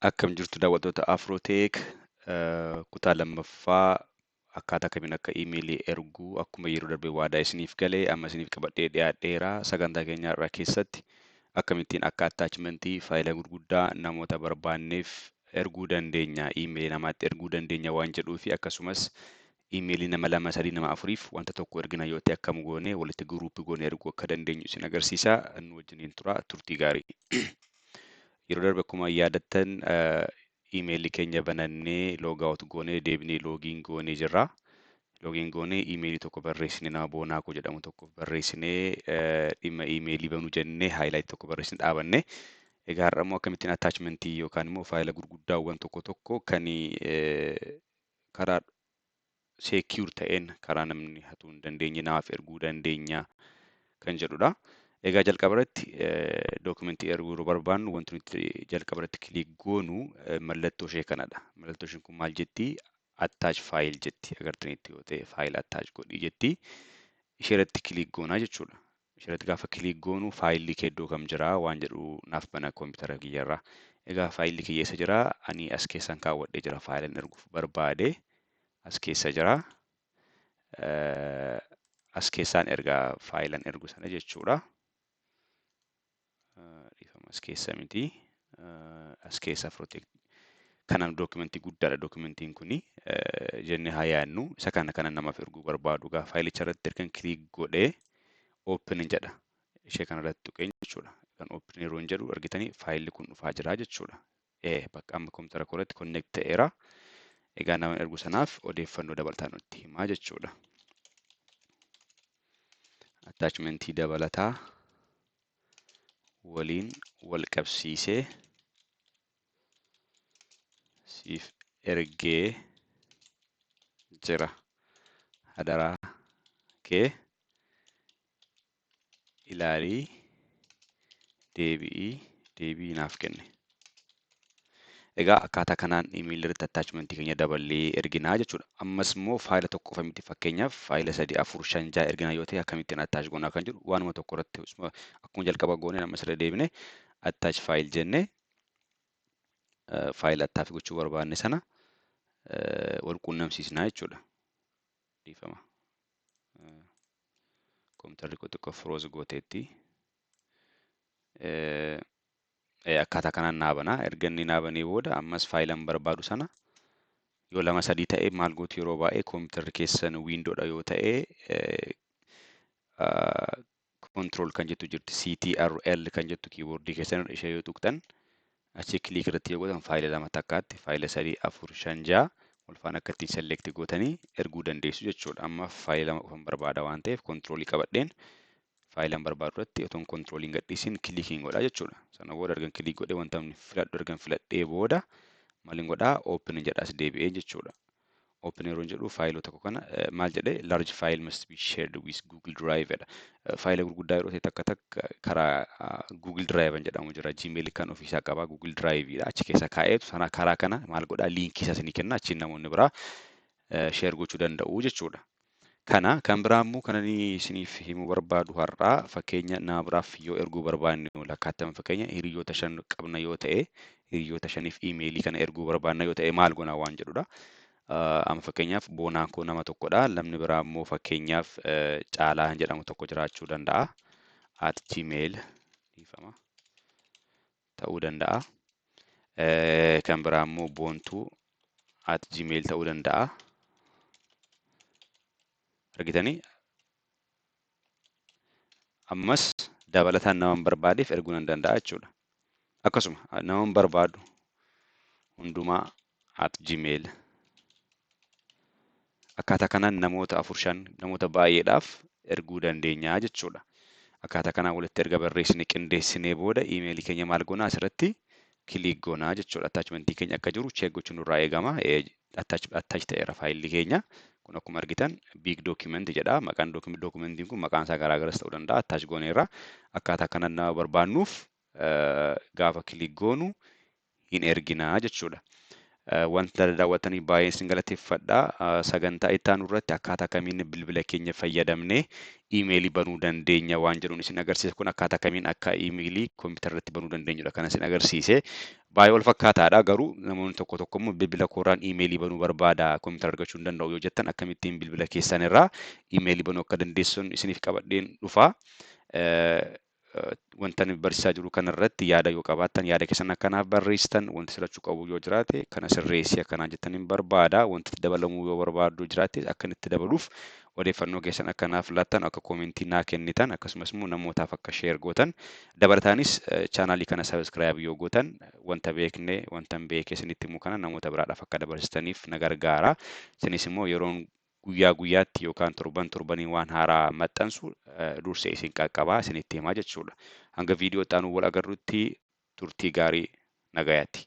Akkam jirtu daawwattoota Afrooteek kutaa lammaffaa akkaataa kamiin akka iimeelii erguu akkuma yeroo darbe waadaa isiniif galee amma isiniif qabadhee dhiyaadheera. Sagantaa keenya irraa keessatti akkamittiin akka attachmentii faayila gurguddaa namoota barbaanneef erguu dandeenya, iimeelii namaatti erguu dandeenya waan jedhuu fi akkasumas iimeelii nama 2, 3, nama 4f wanta tokko ergina yoo ta'e akkam goone walitti guruuppii goone erguu akka dandeenyu isin agarsiisa. Nu wajjiniin tura, turtii gaarii. Yeroo darbe akkuma yaadattan iimeelii keenya banannee loogaawut goonee deebinee loogiin goonee jirra. Loogiin goonee iimeelii tokko barreessinee nama Boonaakoo jedhamu tokko barreessinee dhimma iimeelii banuu jennee haayilaayit tokko barreessinee dhaabanne. Egaa har'a immoo akkamittiin attachmentii yookaan immoo faayila gurguddaawwan tokko kan karaa seekiur ta'een karaa namni hatuu hin dandeenye namaaf erguu dandeenya kan jedhudha. Egaa jalqaba irratti dookumentii erguu yeroo barbaannu wanti nuti jalqaba irratti kiliik goonu mallattoo ishee kanadha. Mallattoo isheen kun maal jetti? Attach faayil jetti. Agartanitti yoo ta'e faayil attach godhii jetti. Ishee irratti kiliik goonaa jechuudha. Ishee irratti gaafa kiliik goonu faayilli kee iddoo kam jira waan jedhu naaf bana koompitara kiyyarraa. Egaa faayilli kiyya eessa jira? Ani as keessan kaawwadhee jira faayilan erguuf barbaade. As keessa jira. As keessaan ergaa faayilan ergu sana jechuudha. As keessa miti. As keessa Afrooteek. Kanaan dookumentii guddaadha dookumentiin kuni. Jennee haa yaadnu. Isa kana namaaf erguu barbaadu gaa faayilicha irratti ergan kiliik godhee open jedha. Ishee kana irratti tuqeenya jechuudha. Kan open yeroo hin jedhu argitanii faayilli kun dhufaa jira jechuudha. Bakka amma koompitara koo irratti connect ta'eera. Egaa nama ergu sanaaf odeeffannoo dabalataa nutti himaa jechuudha. Attachmentii dabalataa waliin wal qabsiisee siif ergee jira. Hadaraa kee ilaalii deebii naaf kenne. Egaa akkaataa kanaan iimeelii irratti attachmentii keenya daballee erginaa jechuudha. Ammas immoo faayila tokko qofa miti fakkeenyaaf faayila 3, 4, 5, 6 erginaa yoo ta'e akkamittiin attach goonaa kan jedhu waanuma tokko irratti akkuma jalqaba goonee amma sirra deebine attach faayil jennee faayila attach gochuu barbaanne sana wal quunnamsiisnaa jechuudha. Dhiifama. Koompitara xiqqoo froos gooteetti. Akkaataa kanaan naabanaa erga inni naabanii booda ammas faayilan barbaadu sana yoo 2, 3 ta'e maal gootu yeroo baay'ee koompitara keessan wiindoodha yoo ta'e control kan jettu jirti CTRL kan jettu kiiboordii keessan ishee yoo tuqxan achi kiliik irratti yoo gootan faayila 2 takkaatti faayila 3, 4, 5, 6 wal faana akka ittiin select gootanii erguu dandeessu jechuudha. Amma faayila 2 qofan barbaada waan ta'eef controlii qabadheen faayilan barbaadu irratti otoon controliin gadhiisin kiliikiin godhaa jechuudha. Sana booda ergan kiliik godhee wanta filadhu ergan filadhee booda maaliin godhaa open jedhaas deebi'ee jechuudha. Open yeroo jedhu faayilota tokko kana maal jedhee large file must be shared with Google Drive jedha. Faayila gurguddaa yeroo ta'e takka karaa Google Drive jedhamu jira. Gmail kan ofiisaa qaba Google Drive dha. Achi keessa kaa'eetu sana karaa kana maal godhaa liinkii isaa isinii kenna achiin namoonni biraa share gochuu danda'u jechuudha. Kana kan biraa immoo kan ani isiniif himuu barbaadu har'aa fakkeenya nama biraaf yoo erguu barbaanne lakkaatama fakkeenya hiriyoota 5 qabna yoo ta'e hiriyoota 5f iimeelii kana erguu barbaanna yoo ta'e maal goonaa waan jedhudha. Amma fakkeenyaaf Boonaakoo nama tokkodha. Namni biraa immoo fakkeenyaaf Caalaa jedhamu tokko jiraachuu danda'a. @gmail ta'uu danda'a. Kan biraa immoo Boontuu @gmail ta'uu danda'a. Argitanii ammas dabalataan nama barbaadeef erguu nan danda'a jechuudha. Akkasuma nama barbaadu hundumaa @gmail akkaataa kanaan namoota 4, 5 namoota baay'eedhaaf erguu dandeenya jechuudha. Akkaataa kanaan walitti erga barreessinee qindeessinee booda iimeelii keenya maal goonaa asirratti kiliik goonaa jechuudha. Attachmentii keenya akka jiru check gochuun nurraa eegama. Attach ta'eera faayilli keenya. Kun akkuma argitan big document jedha. Maqaan dookumentiin kun maqaan isaa garaagaras ta'uu danda'a. Attach gooneerra akkaataa kanaan nama barbaannuuf gaafa kiliik goonu hin erginaa jechuudha. Wanta daawwatanii baay'ee isin galateeffadha. Sagantaa itti aanu irratti akkaataa kamiin bilbila keenya fayyadamnee iimeelii banuu dandeenya waan jedhuun isin agarsiisa. Kun akkaataa kamiin akka iimeelii koompitara irratti banuu dandeenyudha kan isin agarsiise. baay'ee wal fakkaataadha garuu namoonni tokko tokko immoo bilbila kooraan iimeelii banuu barbaada kompiitara argachuu hin danda'u yoo jettan akkamittiin bilbila keessan irraa iimeelii banuu akka dandeessan isiniif qabadheen dhufa. Wanta nuti barsiisaa jiru kanarratti yaada yoo qabaattan yaada keessan akkanaaf barreessitan wanti sirrachuu qabu yoo jiraate kana sirreessii akkanaa jettaniin barbaada. Wanti dabalamuu yoo barbaaddu jiraate akka itti dabaluuf odeeffannoo keessan akkanaaf laattan akka koomentii naa kennitan akkasumas immoo namootaaf akka sheer gootan dabalataanis chaanaalii kana sabiskiraayib yoo gootan wanta beekne wanta hin beekne isinitti himuu kana namoota biraadhaaf akka dabarsitaniif na gargaara. Isinis immoo yeroon guyyaa guyyaatti yookaan torban torbanii waan haaraa maxxansu dursee isin qaqqabaa isinitti himaa jechuudha. Hanga viidiyoo itti aanu wal agarrutti turtii gaarii nagayaatti.